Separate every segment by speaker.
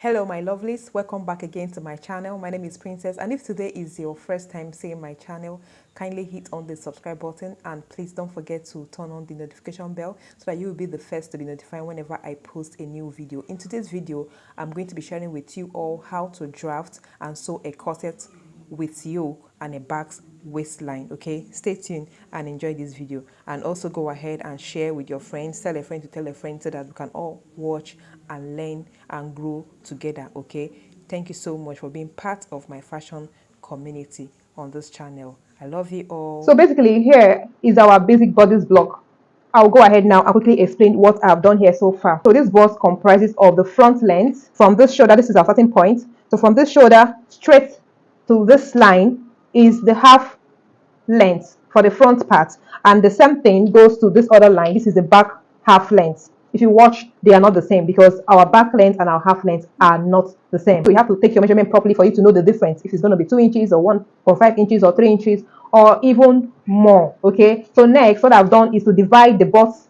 Speaker 1: Hello my lovelies, welcome back again to my channel. My name is Princess, and if today is your first time seeing my channel, kindly hit on the subscribe button and please don't forget to turn on the notification bell so that you will be the first to be notified whenever I post a new video. In today's video, I'm going to be sharing with you all how to draft and sew a corset with yoke and a Basque waistline. Okay, stay tuned and enjoy this video, and also go ahead and share with your friends, tell a friend to tell a friend, so that we can all watch and learn and grow together. Okay, thank you so much for being part of my fashion community on this channel. I love you all.
Speaker 2: So basically here is our basic bodice block. I'll go ahead now and quickly explain what I've done here so far. So this bust comprises of the front length from this shoulder. This is our starting point. So from this shoulder straight to this line is the half length for the front part, and the same thing goes to this other line. This is the back half length. If you watch, they are not the same because our back length and our half length are not the same. So you have to take your measurement properly for you to know the difference, if it's going to be 2 inches or 1.5 inches or 3 inches or even more. Okay, so next what I've done is to divide the bust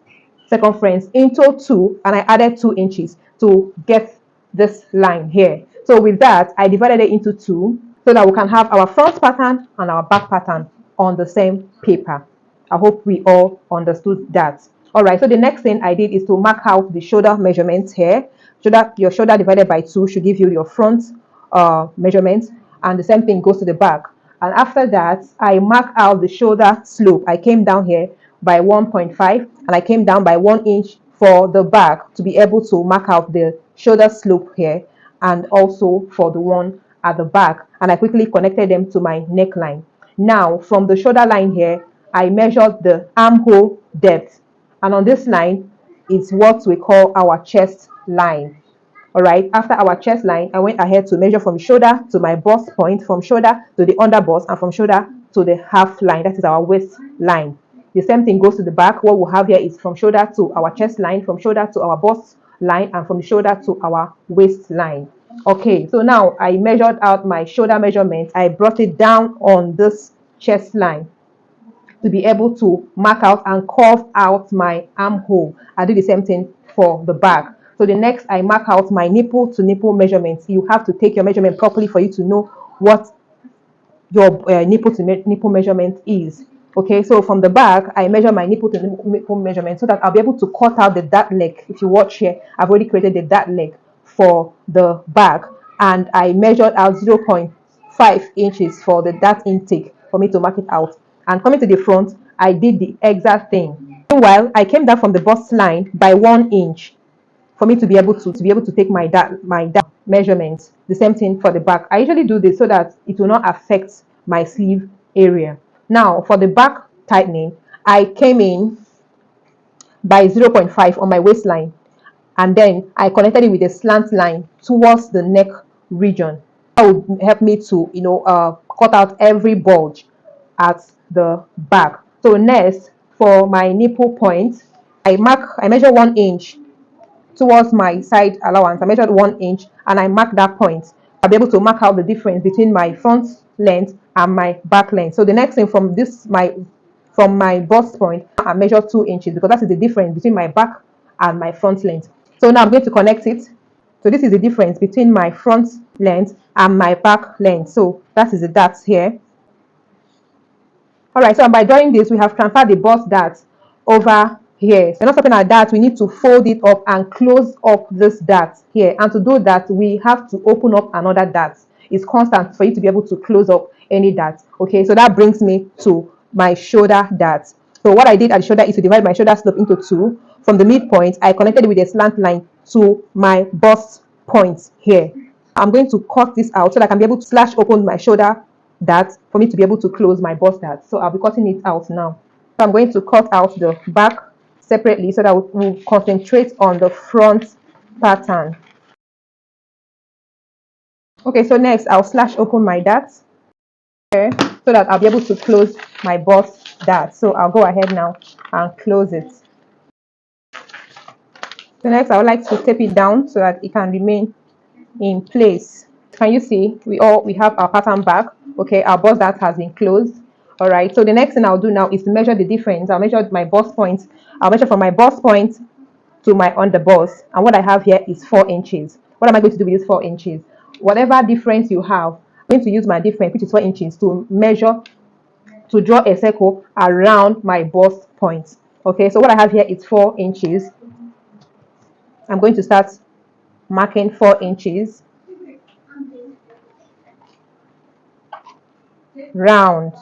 Speaker 2: circumference into 2, and I added 2 inches to get this line here. So with that, I divided it into 2 so that we can have our front pattern and our back pattern on the same paper. I hope we all understood that. All right, so the next thing I did is to mark out the shoulder measurements here. Your shoulder divided by 2 should give you your front measurement, and the same thing goes to the back. And after that, I mark out the shoulder slope. I came down here by 1.5 and I came down by 1 inch for the back to be able to mark out the shoulder slope here, and also for the one at the back, and I quickly connected them to my neckline. Now from the shoulder line here, I measured the armhole depth, and on this line is what we call our chest line. All right, after our chest line, I went ahead to measure from shoulder to my bust point, from shoulder to the under bust, and from shoulder to the half line. That is our waist line. The same thing goes to the back. What we have here is from shoulder to our chest line, from shoulder to our bust line, and from shoulder to our waist line. Okay, so now I measured out my shoulder measurement. I brought it down on this chest line to be able to mark out and curve out my armhole. I do the same thing for the back. So the next, I mark out my nipple to nipple measurements. You have to take your measurement properly for you to know what your nipple to nipple measurement is. Okay, so from the back, I measure my nipple to nipple measurement so that I'll be able to cut out the dart leg. If you watch here, I've already created the dart leg for the back, and I measured out 0.5 inches for the dart intake for me to mark it out. And coming to the front, I did the exact thing. Meanwhile, I came down from the bust line by 1 inch for me to be able to take my dart measurements. The same thing for the back. I usually do this so that it will not affect my sleeve area. Now for the back tightening, I came in by 0.5 on my waistline, and then I connected it with a slant line towards the neck region. That would help me to cut out every bulge at the back. So next, for my nipple point, I measure 1 inch towards my side allowance. I measured 1 inch and I marked that point. I'll be able to mark out the difference between my front length and my back length. So the next thing, from my bust point, I measured 2 inches because that is the difference between my back and my front length. So now I'm going to connect it. So this is the difference between my front length and my back length. So that is the dart here. All right, so by doing this, we have transferred the bust dart over here. So not stopping at that, we need to fold it up and close up this dart here. And to do that, we have to open up another dart. It's constant for you to be able to close up any dart. Okay, so that brings me to my shoulder dart. So what I did at the shoulder is to divide my shoulder slope into 2. From the midpoint, I connected it with a slant line to my bust point here. I'm going to cut this out so that I can be able to slash open my shoulder dart for me to be able to close my bust dart. So I'll be cutting it out now. So I'm going to cut out the back separately so that we'll concentrate on the front pattern. Okay, so next I'll slash open my dart here so that I'll be able to close my bust dart. So I'll go ahead now and close it. So next I would like to tape it down so that it can remain in place. Can you see we have our pattern back? Okay, our bust dart has been closed. All right, so the next thing I'll do now is to measure the difference. I'll measure my bust point. I'll measure from my bust point to my under bust, and what I have here is 4 inches. What am I going to do with these 4 inches? Whatever difference you have, I'm going to use my difference, which is 4 inches, to measure, to draw a circle around my bust point. Okay, so what I have here is 4 inches. I'm going to start marking 4 inches round.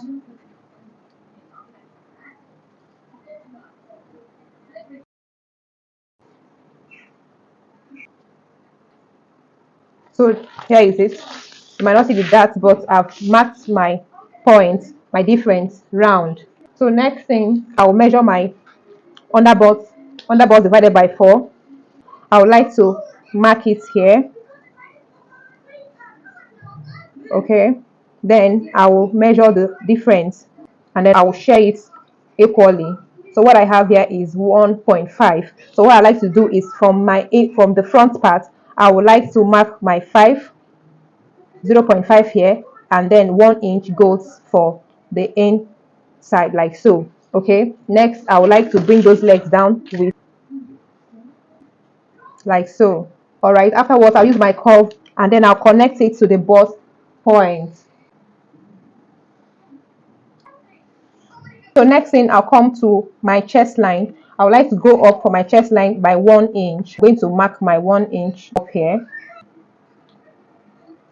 Speaker 2: So here is it. You might not see the dots, but I've marked my point, my difference round. So next thing, I'll measure my underbust divided by 4. I would like to mark it here. Okay, then I will measure the difference and then I will share it equally. So what I have here is 1.5. So what I like to do is from the front part, I would like to mark my 0.5 here, and then 1 inch goes for the inside, like so. Okay, next I would like to bring those legs down with like so. All right, afterwards I'll use my curve and then I'll connect it to the bust point. So next thing, I'll come to my chest line. I would like to go up for my chest line by 1 inch. I'm going to mark my 1 inch up here.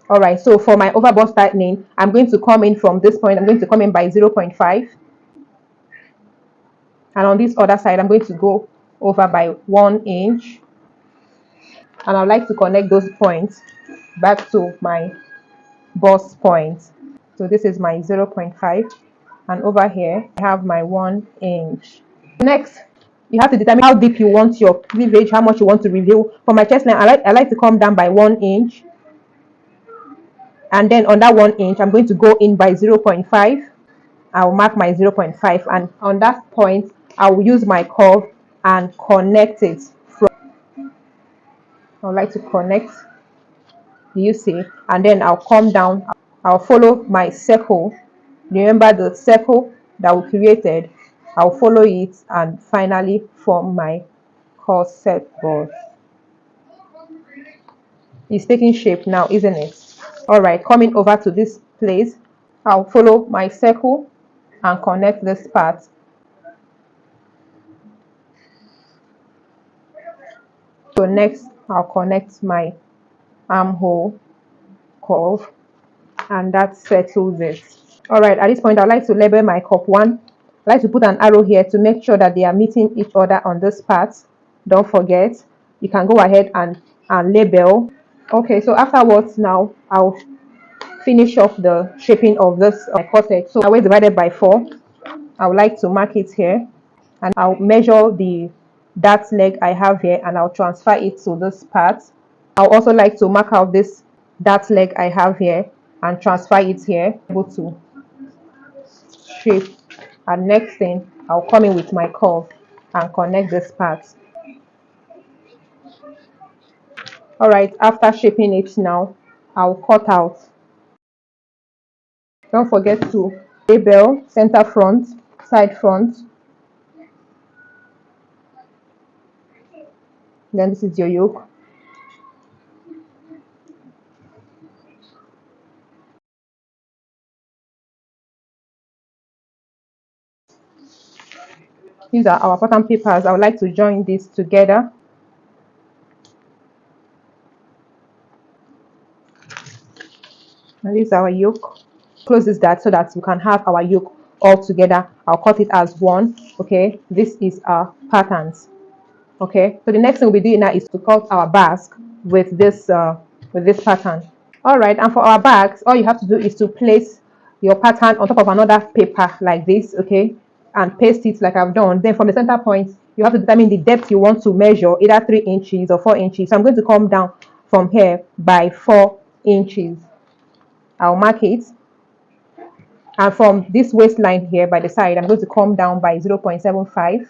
Speaker 2: All right, so for my over bust tightening, I'm going to come in from this point. I'm going to come in by 0.5. And on this other side, I'm going to go over by 1 inch. And I'd like to connect those points back to my bust point. So this is my 0.5. And over here, I have my 1 inch. Next, you have to determine how deep you want your cleavage, how much you want to reveal. For my chest line, I like to come down by 1 inch. And then on that 1 inch, I'm going to go in by 0.5. I'll mark my 0.5. And on that point, I will use my curve and connect it. I would like to connect, you see, and then I'll come down. I'll follow my circle. Remember the circle that we created. I'll follow it and finally form my corset ball. It's taking shape now, isn't it? All right, coming over to this place, I'll follow my circle and connect this part. So next, I'll connect my armhole curve, and that settles it. All right, at this point, I'd like to label my cup 1. I like to put an arrow here to make sure that they are meeting each other on this part. Don't forget, you can go ahead and label. Okay, so afterwards now, I'll finish off the shaping of this corset. So I will divide it by 4. I would like to mark it here, and I'll measure the that leg I have here, and I'll transfer it to this part. I'll also like to mark out this that leg I have here and transfer it here, able to shape. And next thing, I'll come in with my curve and connect this part. All right, after shaping it now, I'll cut out. Don't forget to label center front, side front. Then this is your yoke. These are our pattern papers. I would like to join this together. And this is our yoke. Close this that so that we can have our yoke all together. I'll cut it as one. Okay, this is our patterns. Okay, so the next thing we'll be doing now is to cut our basque with this pattern. All right, and for our bags, all you have to do is to place your pattern on top of another paper like this, okay, and paste it like I've done. Then from the center point, you have to determine the depth you want to measure, either 3 inches or 4 inches. So I'm going to come down from here by 4 inches. I'll mark it. And from this waistline here by the side, I'm going to come down by 0.75.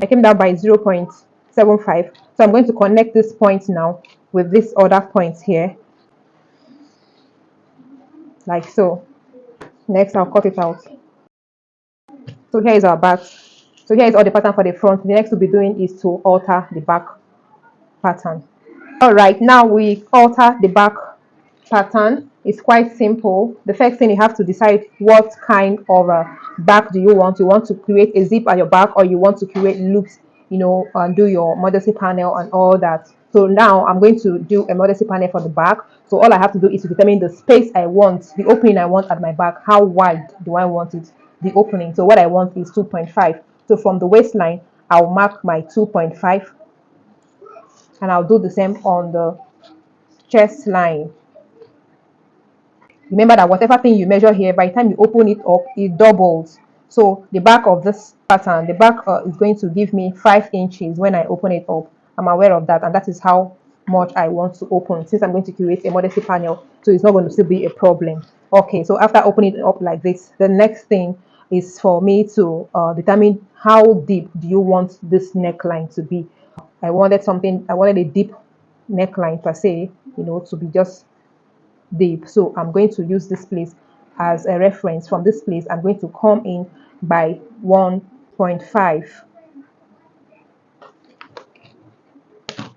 Speaker 2: I came down by 0.75. So I'm going to connect this point now with this other point here, like so. Next, I'll cut it out. So here is our back. So here is all the pattern for the front. The next we'll be doing is to alter the back pattern. All right, now we alter the back pattern. It's quite simple. The first thing, you have to decide what kind of a back do you want. You want to create a zip at your back, or you want to create loops, and do your modesty panel and all that. So now I'm going to do a modesty panel for the back. So all I have to do is to determine the space I want, the opening I want at my back. How wide do I want it, the opening? So what I want is 2.5. So from the waistline, I'll mark my 2.5, and I'll do the same on the chest line. Remember that whatever thing you measure here, by the time you open it up, it doubles. So the back of this pattern, the back is going to give me 5 inches when I open it up. I'm aware of that, and that is how much I want to open, since I'm going to create a modesty panel, so it's not going to still be a problem. Okay, so after opening it up like this, the next thing is for me to determine how deep do you want this neckline to be. I wanted a deep neckline per se, to be just deep. So I'm going to use this place as a reference. From this place, I'm going to come in by 1.5.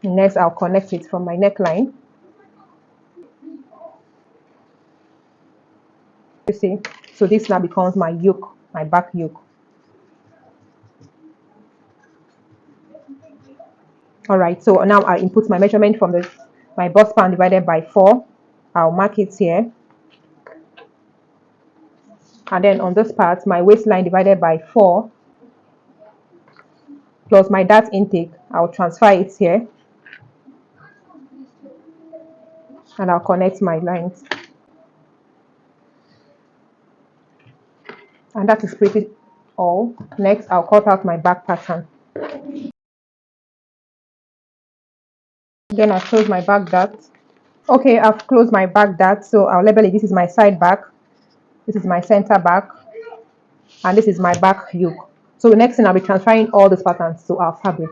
Speaker 2: Next, I'll connect it from my neckline. You see, so this now becomes my yoke, my back yoke. All right, so now I input my measurement from my bust span divided by 4. I'll mark it here. And then on this part, my waistline divided by 4 plus my dart intake, I'll transfer it here, and I'll connect my lines. And that is pretty all. Next, I'll cut out my back pattern. Then I'll close my back dart. Okay, I've closed my back dart, so I'll label it. This is my side back, this is my center back, and this is my back yoke. So the next thing, I'll be transferring all these patterns to our fabric.